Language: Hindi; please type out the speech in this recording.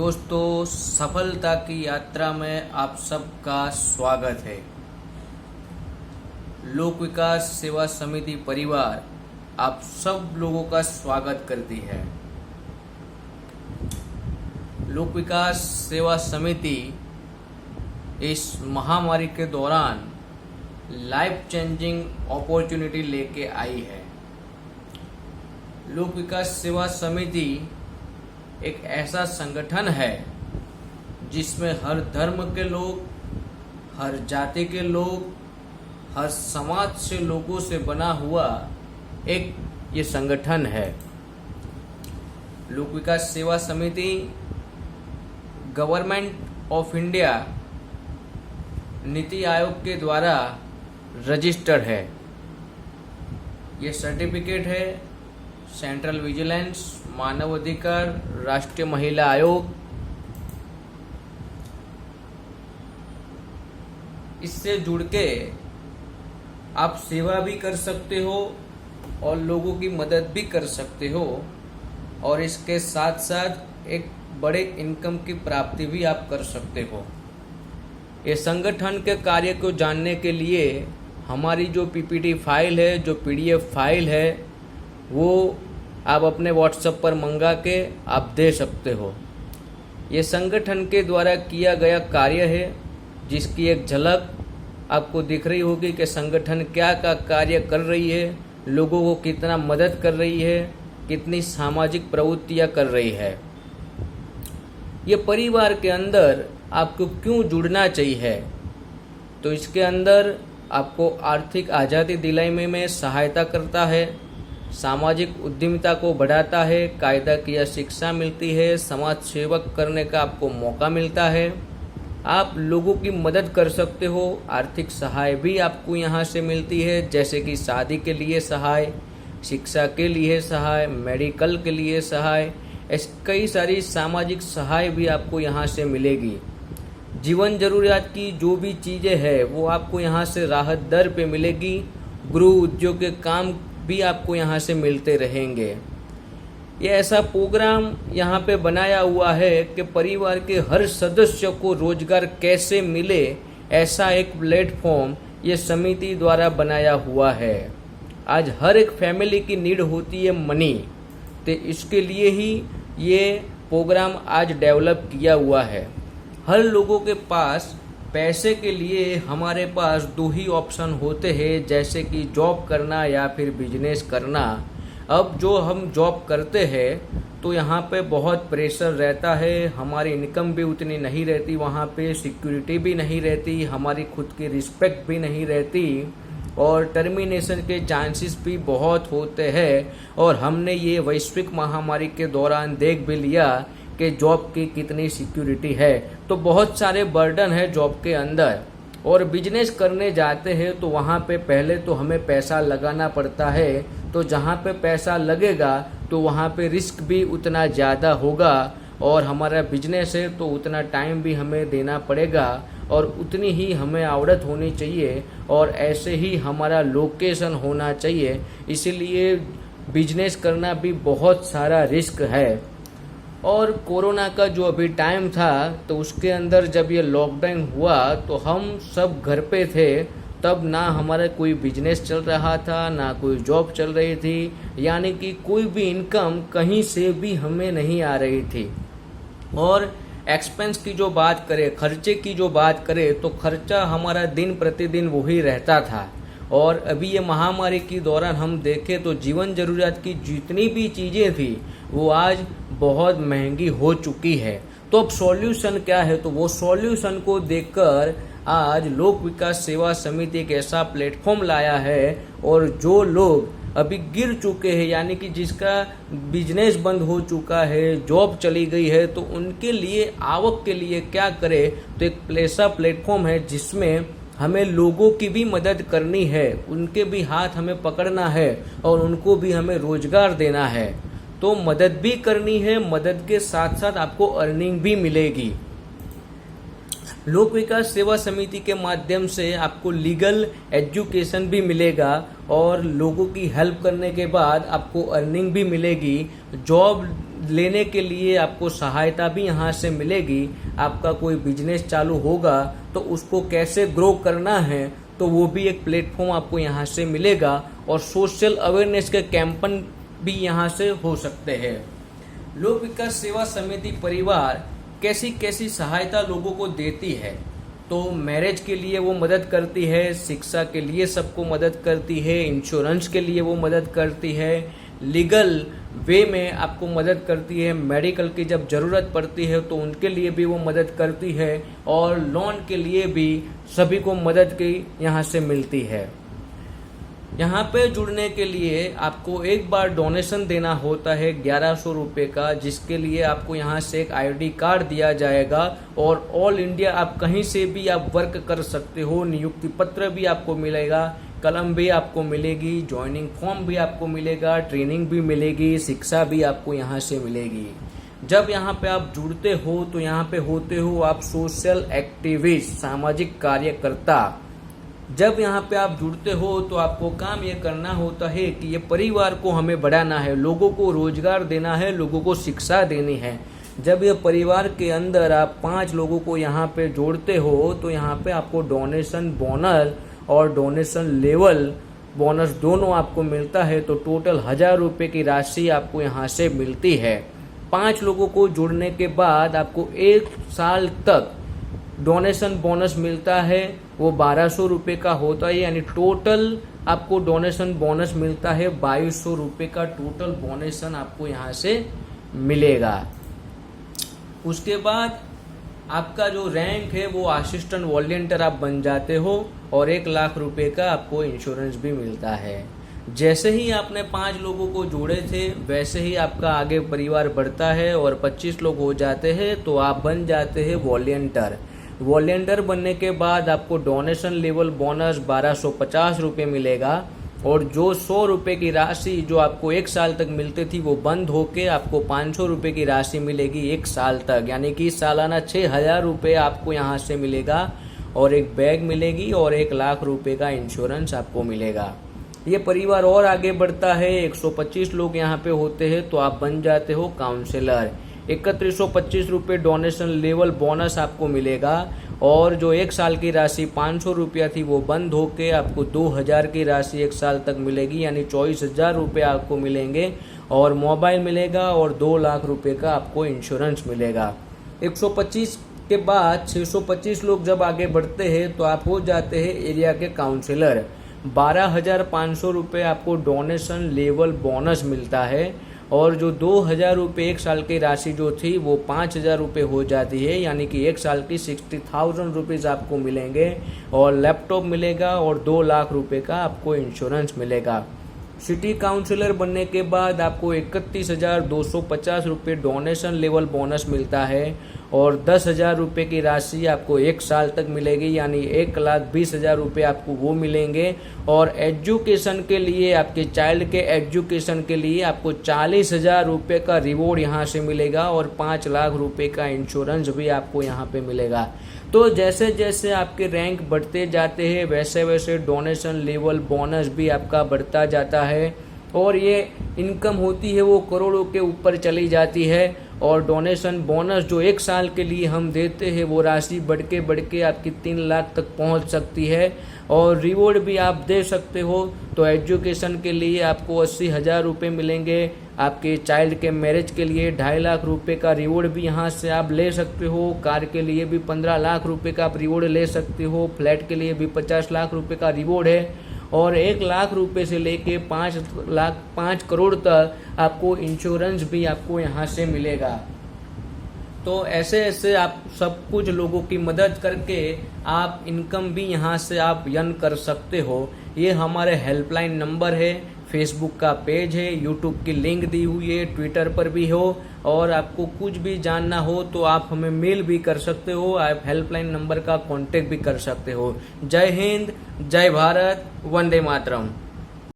दोस्तों, सफलता की यात्रा में आप सबका स्वागत है। लोक विकास सेवा समिति परिवार आप सब लोगों का स्वागत करती है। लोक विकास सेवा समिति इस महामारी के दौरान लाइफ चेंजिंग अपॉर्चुनिटी लेके आई है। लोक विकास सेवा समिति एक ऐसा संगठन है जिसमें हर धर्म के लोग, हर जाति के लोग, हर समाज से लोगों से बना हुआ एक ये संगठन है। लोक विकास सेवा समिति government of India NITI Aayog के द्वारा रजिस्टर्ड है। ये सर्टिफिकेट है सेंट्रल विजिलेंस, मानव अधिकार, राष्ट्रीय महिला आयोग। इससे जुड़ के आप सेवा भी कर सकते हो और लोगों की मदद भी कर सकते हो और इसके साथ साथ एक बड़े इनकम की प्राप्ति भी आप कर सकते हो। ये संगठन के कार्य को जानने के लिए हमारी जो पीपीटी फाइल है, जो पीडीएफ फाइल है, वो आप अपने व्हाट्सएप पर मंगा के आप दे सकते हो। ये संगठन के द्वारा किया गया कार्य है जिसकी एक झलक आपको दिख रही होगी कि संगठन क्या का कार्य कर रही है, लोगों को कितना मदद कर रही है, कितनी सामाजिक प्रवृत्तियां कर रही है। ये परिवार के अंदर आपको क्यों जुड़ना चाहिए, तो इसके अंदर आपको आर्थिक आज़ादी दिलाने में सहायता करता है, सामाजिक उद्यमिता को बढ़ाता है, कायदा की शिक्षा मिलती है, समाज सेवक करने का आपको मौका मिलता है, आप लोगों की मदद कर सकते हो। आर्थिक सहाय भी आपको यहाँ से मिलती है, जैसे कि शादी के लिए सहाय, शिक्षा के लिए सहाय, मेडिकल के लिए सहाय, कई सारी सामाजिक सहाय भी आपको यहाँ से मिलेगी। जीवन जरूरियात की जो भी चीज़ें हैं वो आपको यहाँ से राहत दर पे मिलेगी। गृह उद्योग के काम भी आपको यहाँ से मिलते रहेंगे। ये ऐसा प्रोग्राम यहाँ पे बनाया हुआ है कि परिवार के हर सदस्य को रोजगार कैसे मिले, ऐसा एक प्लेटफॉर्म ये समिति द्वारा बनाया हुआ है। आज हर एक फैमिली की नीड होती है मनी, तो इसके लिए ही ये प्रोग्राम आज डेवलप किया हुआ है। हर लोगों के पास पैसे के लिए हमारे पास दो ही ऑप्शन होते हैं, जैसे कि जॉब करना या फिर बिजनेस करना। अब जो हम जॉब करते हैं तो यहाँ पे बहुत प्रेशर रहता है, हमारी इनकम भी उतनी नहीं रहती, वहाँ पे सिक्योरिटी भी नहीं रहती, हमारी खुद की रिस्पेक्ट भी नहीं रहती और टर्मिनेशन के चांसेस भी बहुत होते हैं। और हमने ये वैश्विक महामारी के दौरान देख भी लिया कि जॉब की कितनी सिक्योरिटी है। तो बहुत सारे बर्डन है जॉब के अंदर। और बिजनेस करने जाते हैं तो वहाँ पे पहले तो हमें पैसा लगाना पड़ता है, तो जहाँ पे पैसा लगेगा तो वहाँ पे रिस्क भी उतना ज़्यादा होगा और हमारा बिजनेस है तो उतना टाइम भी हमें देना पड़ेगा और उतनी ही हमें आवड़त होनी चाहिए और ऐसे ही हमारा लोकेशन होना चाहिए। इसीलिए बिजनेस करना भी बहुत सारा रिस्क है। और कोरोना का जो अभी टाइम था तो उसके अंदर जब ये लॉकडाउन हुआ तो हम सब घर पे थे, तब ना हमारा कोई बिजनेस चल रहा था, ना कोई जॉब चल रही थी, यानी कि कोई भी इनकम कहीं से भी हमें नहीं आ रही थी। और एक्सपेंस की जो बात करें, खर्चे की जो बात करें, तो खर्चा हमारा दिन प्रतिदिन वही रहता था। और अभी ये महामारी के दौरान हम देखें तो जीवन जरूरियात की जितनी भी चीज़ें थी वो आज बहुत महंगी हो चुकी है। तो अब सॉल्यूशन क्या है, तो वो सॉल्यूशन को देखकर आज लोक विकास सेवा समिति एक ऐसा प्लेटफॉर्म लाया है। और जो लोग अभी गिर चुके हैं, यानी कि जिसका बिजनेस बंद हो चुका है, जॉब चली गई है, तो उनके लिए आवक के लिए क्या करे, तो एक ऐसा प्लेटफॉर्म है जिसमें हमें लोगों की भी मदद करनी है, उनके भी हाथ हमें पकड़ना है और उनको भी हमें रोजगार देना है। तो मदद भी करनी है, मदद के साथ साथ आपको अर्निंग भी मिलेगी। लोक विकास सेवा समिति के माध्यम से आपको लीगल एजुकेशन भी मिलेगा और लोगों की हेल्प करने के बाद आपको अर्निंग भी मिलेगी। जॉब लेने के लिए आपको सहायता भी यहाँ से मिलेगी। आपका कोई बिजनेस चालू होगा तो उसको कैसे ग्रो करना है तो वो भी एक प्लेटफॉर्म आपको यहाँ से मिलेगा। और सोशल अवेयरनेस के कैंपेन भी यहाँ से हो सकते हैं। लोक विकास सेवा समिति परिवार कैसी कैसी सहायता लोगों को देती है, तो मैरिज के लिए वो मदद करती है, शिक्षा के लिए सबको मदद करती है, इंश्योरेंस के लिए वो मदद करती है, लीगल वे में आपको मदद करती है, मेडिकल की जब ज़रूरत पड़ती है तो उनके लिए भी वो मदद करती है, और लोन के लिए भी सभी को मदद की यहाँ से मिलती है। यहाँ पे जुड़ने के लिए आपको एक बार डोनेशन देना होता है 1100 रुपये का, जिसके लिए आपको यहाँ से एक आईडी कार्ड दिया जाएगा। और ऑल इंडिया आप कहीं से भी आप वर्क कर सकते हो। नियुक्ति पत्र भी आपको मिलेगा, कलम भी आपको मिलेगी, ज्वाइनिंग फॉर्म भी आपको मिलेगा, ट्रेनिंग भी मिलेगी, शिक्षा भी आपको यहाँ से मिलेगी। जब यहाँ पे आप जुड़ते हो तो यहाँ पे होते हो आप सोशल एक्टिविस्ट, सामाजिक कार्यकर्ता। जब यहाँ पे आप जुड़ते हो तो आपको काम ये करना होता है कि ये परिवार को हमें बढ़ाना है, लोगों को रोजगार देना है, लोगों को शिक्षा देनी है। जब ये परिवार के अंदर आप 5 लोगों को यहाँ पे जोड़ते हो तो यहाँ पे आपको डोनेशन बोनस और डोनेशन लेवल बोनस दोनों आपको मिलता है। तो टोटल 1000 रुपये की राशि आपको यहाँ से मिलती है। 5 लोगों को जुड़ने के बाद आपको 1 साल तक डोनेशन बोनस मिलता है, वो 1200 रुपये का होता है। यानी टोटल आपको डोनेशन बोनस मिलता है 2200 रुपये का टोटल डोनेशन आपको यहाँ से मिलेगा। उसके बाद आपका जो रैंक है वो असिस्टेंट वॉलंटियर आप बन जाते हो और 1 लाख रुपए का आपको इंश्योरेंस भी मिलता है। जैसे ही आपने 5 लोगों को जोड़े थे वैसे ही आपका आगे परिवार बढ़ता है और 25 लोग हो जाते हैं तो आप बन जाते हैं वॉलंटियर। वॉलंटियर बनने के बाद आपको डोनेशन लेवल बोनस 1250 रुपये मिलेगा और जो 100 रुपये की राशि जो आपको 1 साल तक मिलती थी वो बंद होके आपको 500 रुपये की राशि मिलेगी 1 साल तक। यानी कि सालाना 6000 रुपये आपको यहाँ से मिलेगा और एक बैग मिलेगी और 1 लाख रुपये का इंश्योरेंस आपको मिलेगा। ये परिवार और आगे बढ़ता है, 125 लोग यहाँ पे होते हैं तो आप बन जाते हो काउंसलर। 3125 रुपये डोनेशन लेवल बोनस आपको मिलेगा और जो 1 साल की राशि 500 रुपया थी वो बंद होके आपको 2000 की राशि 1 साल तक मिलेगी। यानी 24,000 रुपये आपको मिलेंगे और मोबाइल मिलेगा और 2 लाख रुपये का आपको इंश्योरेंस मिलेगा। 125 के बाद 625 लोग जब आगे बढ़ते हैं तो आप हो जाते हैं एरिया के काउंसलर। 12,500 रुपये आपको डोनेशन लेवल बोनस मिलता है और जो 2,000 रुपये 1 साल की राशि जो थी वो 5,000 रुपये हो जाती है। यानी कि 1 साल की 60,000 रुपीज़ आपको मिलेंगे और लैपटॉप मिलेगा और 2 लाख रुपये का आपको इंश्योरेंस मिलेगा। सिटी काउंसलर बनने के बाद आपको 31,250 रुपये डोनेशन लेवल बोनस मिलता है और 10,000 रुपये की राशि आपको 1 साल तक मिलेगी। यानी 1,20,000 रुपये आपको वो मिलेंगे और एजुकेशन के लिए आपके चाइल्ड के एजुकेशन के लिए आपको 40,000 रुपये का रिवॉर्ड यहाँ से मिलेगा और 5 लाख रुपये का इंश्योरेंस भी आपको यहाँ पे मिलेगा। तो जैसे जैसे आपके रैंक बढ़ते जाते हैं वैसे वैसे डोनेशन लेवल बोनस भी आपका बढ़ता जाता है और ये इनकम होती है वो करोड़ों के ऊपर चली जाती है। और डोनेशन बोनस जो 1 साल के लिए हम देते हैं वो राशि बढ़ के आपकी 3 लाख तक पहुंच सकती है और रिवॉर्ड भी आप दे सकते हो। तो एजुकेशन के लिए आपको 80,000 रुपये मिलेंगे, आपके चाइल्ड के मैरिज के लिए 2.5 लाख रुपये का रिवॉर्ड भी यहाँ से आप ले सकते हो, कार के लिए भी 15 लाख रुपये का आप रिवॉर्ड ले सकते हो, फ्लैट के लिए भी 50 लाख रुपये का रिवॉर्ड है और 1 लाख रुपये से लेके 5 करोड़ तक आपको इंश्योरेंस भी आपको यहाँ से मिलेगा। तो ऐसे ऐसे आप सब कुछ लोगों की मदद करके आप इनकम भी यहाँ से आप अर्न कर सकते हो। ये हमारे हेल्पलाइन नंबर है, फेसबुक का पेज है, यूट्यूब की लिंक दी हुई है, ट्विटर पर भी हो और आपको कुछ भी जानना हो तो आप हमें मेल भी कर सकते हो, आप हेल्पलाइन नंबर का कांटेक्ट भी कर सकते हो। जय हिंद, जय भारत, वंदे मातरम।